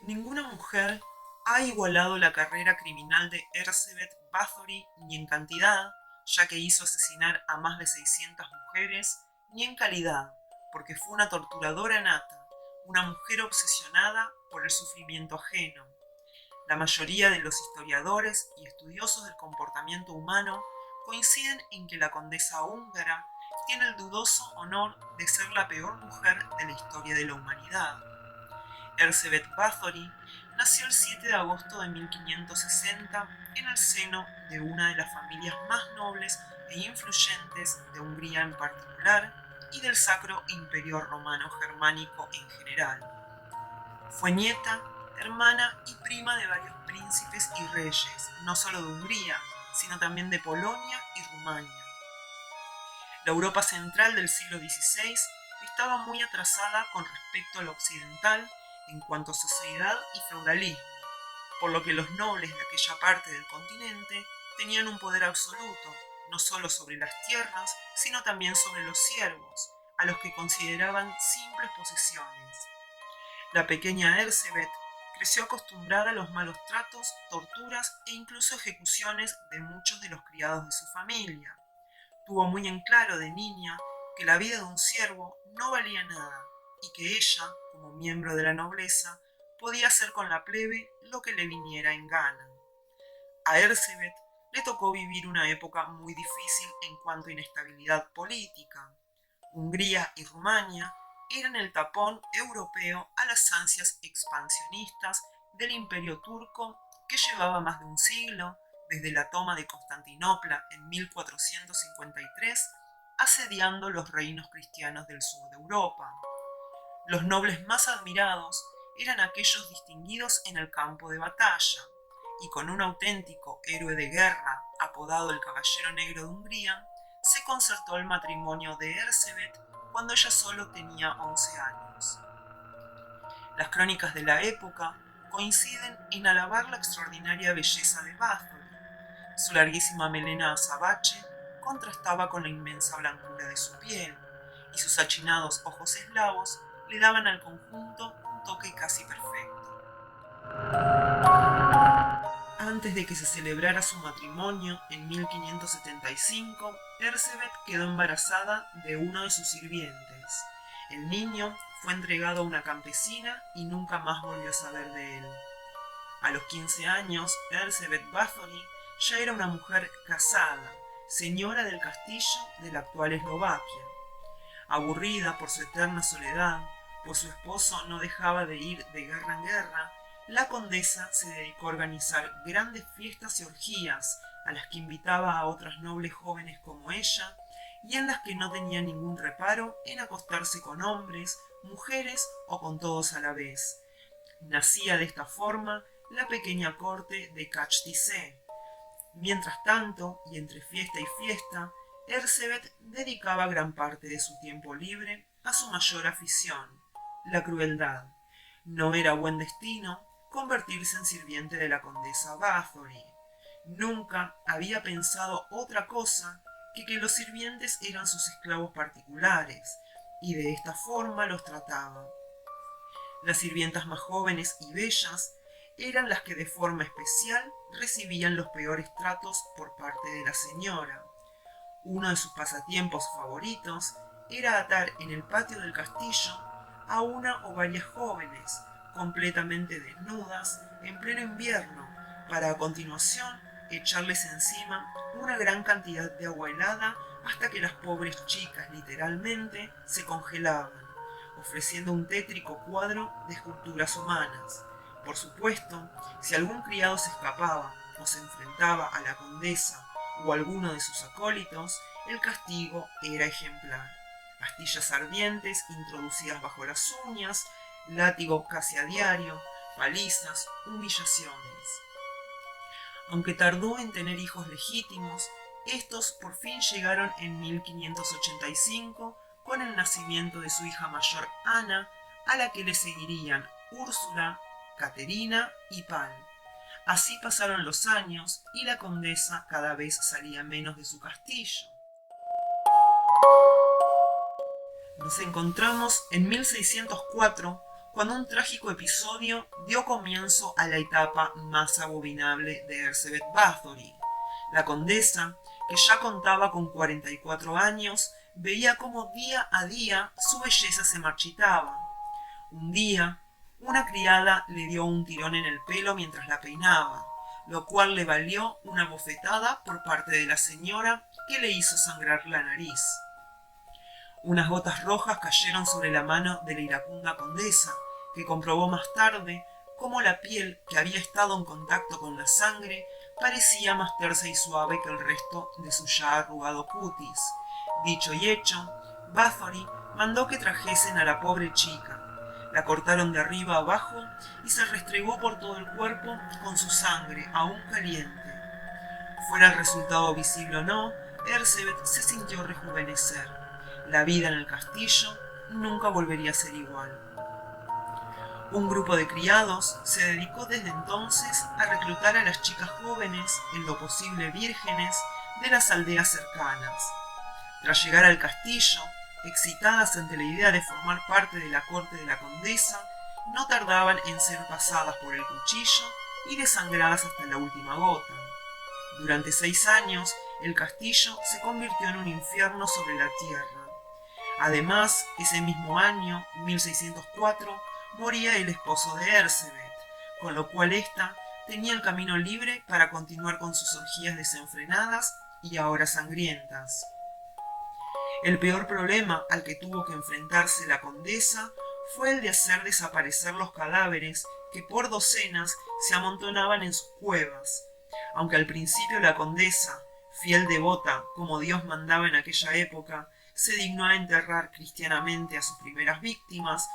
Ninguna mujer ha igualado la carrera criminal de Elizabeth Bathory ni en cantidad, ya que hizo asesinar a más de 600 mujeres, ni en calidad, porque fue una torturadora nata, una mujer obsesionada por el sufrimiento ajeno. La mayoría de los historiadores y estudiosos del comportamiento humano coinciden en que la condesa húngara tiene el dudoso honor de ser la peor mujer de la historia de la humanidad. Elizabeth Bathory nació el 7 de agosto de 1560 en el seno de una de las familias más nobles e influyentes de Hungría en particular y del Sacro Imperio Romano Germánico en general. Fue nieta, hermana y prima de varios príncipes y reyes, no solo de Hungría, sino también de Polonia y Rumania. La Europa central del siglo XVI estaba muy atrasada con respecto a la occidental en cuanto a sociedad y feudalismo, por lo que los nobles de aquella parte del continente tenían un poder absoluto, no solo sobre las tierras, sino también sobre los siervos, a los que consideraban simples posesiones. La pequeña Elizabeth creció acostumbrada a los malos tratos, torturas e incluso ejecuciones de muchos de los criados de su familia. Tuvo muy en claro de niña que la vida de un siervo no valía nada y que ella, como miembro de la nobleza, podía hacer con la plebe lo que le viniera en gana. A Elizabeth le tocó vivir una época muy difícil en cuanto a inestabilidad política. Hungría y Rumania eran el tapón europeo a las ansias expansionistas del Imperio turco que llevaba más de un siglo, desde la toma de Constantinopla en 1453, asediando los reinos cristianos del sur de Europa. Los nobles más admirados eran aquellos distinguidos en el campo de batalla, y con un auténtico héroe de guerra, apodado el Caballero Negro de Hungría, se concertó el matrimonio de Elizabeth cuando ella solo tenía 11 años. Las crónicas de la época coinciden en alabar la extraordinaria belleza de Bathory. Su larguísima melena azabache contrastaba con la inmensa blancura de su piel, y sus achinados ojos eslavos le daban al conjunto un toque casi perfecto. Antes de que se celebrara su matrimonio en 1575, Elizabeth quedó embarazada de uno de sus sirvientes. El niño fue entregado a una campesina y nunca más volvió a saber de él. A los 15 años, Elizabeth Bathory ya era una mujer casada, señora del castillo de la actual Eslovaquia. Aburrida por su eterna soledad, pues su esposo no dejaba de ir de guerra en guerra, la condesa se dedicó a organizar grandes fiestas y orgías a las que invitaba a otras nobles jóvenes como ella y en las que no tenía ningún reparo en acostarse con hombres, mujeres o con todos a la vez. Nacía de esta forma la pequeña corte de Kachtisé. Mientras tanto, y entre fiesta y fiesta, Elizabeth dedicaba gran parte de su tiempo libre a su mayor afición, la crueldad. No era buen destino convertirse en sirviente de la condesa Bathory. Nunca había pensado otra cosa que los sirvientes eran sus esclavos particulares, y de esta forma los trataba. Las sirvientas más jóvenes y bellas eran las que de forma especial recibían los peores tratos por parte de la señora. Uno de sus pasatiempos favoritos era atar en el patio del castillo a una o varias jóvenes, completamente desnudas, en pleno invierno, para a continuación echarles encima una gran cantidad de agua helada hasta que las pobres chicas literalmente se congelaban, ofreciendo un tétrico cuadro de esculturas humanas. Por supuesto, si algún criado se escapaba o se enfrentaba a la condesa o alguno de sus acólitos, el castigo era ejemplar. Astillas ardientes introducidas bajo las uñas, látigo casi a diario, palizas, humillaciones. Aunque tardó en tener hijos legítimos, Estos por fin llegaron en 1585 con el nacimiento de su hija mayor Ana, a la que le seguirían Úrsula, Caterina y Pan. Así pasaron los años y la condesa cada vez salía menos de su castillo. Nos encontramos en 1604, cuando un trágico episodio dio comienzo a la etapa más abominable de Elizabeth Bathory. La condesa, que ya contaba con 44 años, veía cómo día a día su belleza se marchitaba. Un día, una criada le dio un tirón en el pelo mientras la peinaba, lo cual le valió una bofetada por parte de la señora, que le hizo sangrar la nariz. Unas gotas rojas cayeron sobre la mano de la iracunda condesa, que comprobó más tarde cómo la piel, que había estado en contacto con la sangre, parecía más tersa y suave que el resto de su ya arrugado cutis. Dicho y hecho, Bathory mandó que trajesen a la pobre chica. La cortaron de arriba a abajo y se restregó por todo el cuerpo con su sangre aún caliente. Fuera el resultado visible o no, Elizabeth se sintió rejuvenecer. La vida en el castillo nunca volvería a ser igual. Un grupo de criados se dedicó desde entonces a reclutar a las chicas jóvenes, en lo posible vírgenes, de las aldeas cercanas. Tras llegar al castillo, excitadas ante la idea de formar parte de la corte de la condesa, no tardaban en ser pasadas por el cuchillo y desangradas hasta la última gota. Durante 6 años, el castillo se convirtió en un infierno sobre la tierra. Además, ese mismo año, 1604, moría el esposo de Elizabeth, con lo cual ésta tenía el camino libre para continuar con sus orgías desenfrenadas y ahora sangrientas. El peor problema al que tuvo que enfrentarse la condesa fue el de hacer desaparecer los cadáveres que por docenas se amontonaban en sus cuevas. Aunque al principio la condesa, fiel devota como Dios mandaba en aquella época, se dignó a enterrar cristianamente a sus primeras víctimas,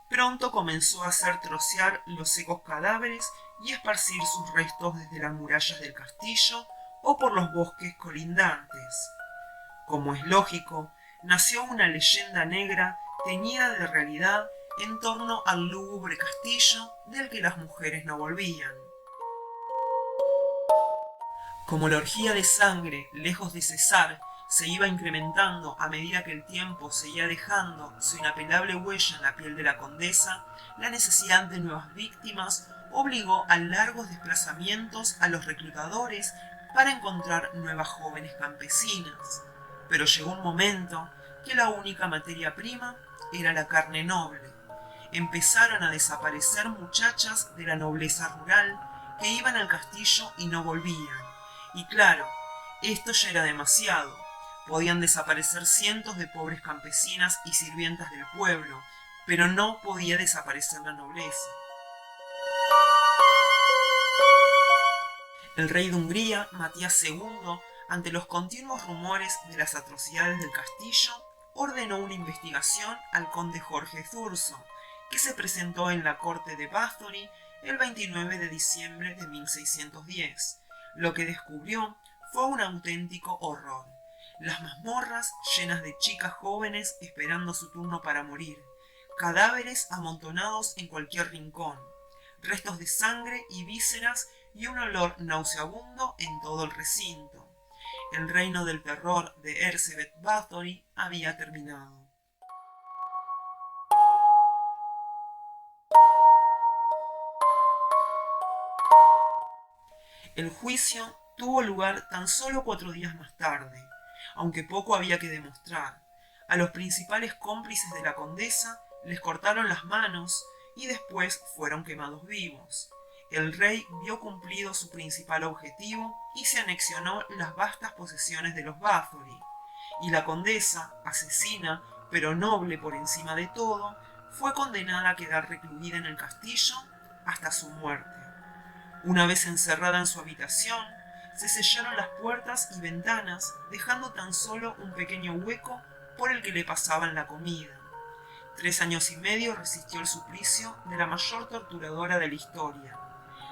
pronto comenzó a hacer trocear los secos cadáveres y esparcir sus restos desde las murallas del castillo o por los bosques colindantes. Como es lógico, nació una leyenda negra teñida de realidad en torno al lúgubre castillo del que las mujeres no volvían. Como la orgía de sangre, lejos de cesar, se iba incrementando a medida que el tiempo seguía dejando su inapelable huella en la piel de la condesa, la necesidad de nuevas víctimas obligó a largos desplazamientos a los reclutadores para encontrar nuevas jóvenes campesinas. Pero llegó un momento que la única materia prima era la carne noble. Empezaron a desaparecer muchachas de la nobleza rural que iban al castillo y no volvían. Y claro, esto ya era demasiado. Podían desaparecer cientos de pobres campesinas y sirvientas del pueblo, pero no podía desaparecer la nobleza. El rey de Hungría, Matías II, ante los continuos rumores de las atrocidades del castillo, ordenó una investigación al conde Jorge Thurzo, que se presentó en la corte de Bathory el 29 de diciembre de 1610. Lo que descubrió fue un auténtico horror. Las mazmorras llenas de chicas jóvenes esperando su turno para morir, cadáveres amontonados en cualquier rincón, restos de sangre y vísceras y un olor nauseabundo en todo el recinto. El reino del terror de Elizabeth Bathory había terminado. El juicio tuvo lugar tan solo 4 días más tarde, aunque poco había que demostrar. A los principales cómplices de la condesa les cortaron las manos y después fueron quemados vivos. El rey vio cumplido su principal objetivo y se anexionó las vastas posesiones de los Bathory. Y la condesa, asesina, pero noble por encima de todo, fue condenada a quedar recluida en el castillo hasta su muerte. Una vez encerrada en su habitación, se sellaron las puertas y ventanas, dejando tan solo un pequeño hueco por el que le pasaban la comida. 3 años y medio resistió el suplicio de la mayor torturadora de la historia,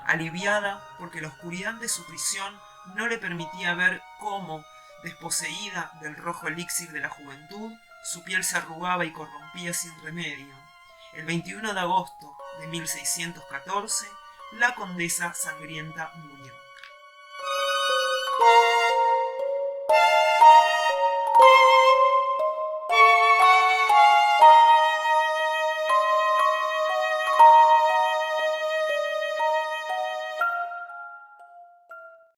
aliviada porque la oscuridad de su prisión no le permitía ver cómo, Desposeída del rojo elixir de la juventud, su piel se arrugaba y corrompía sin remedio. El 21 de agosto de 1614, la condesa sangrienta murió.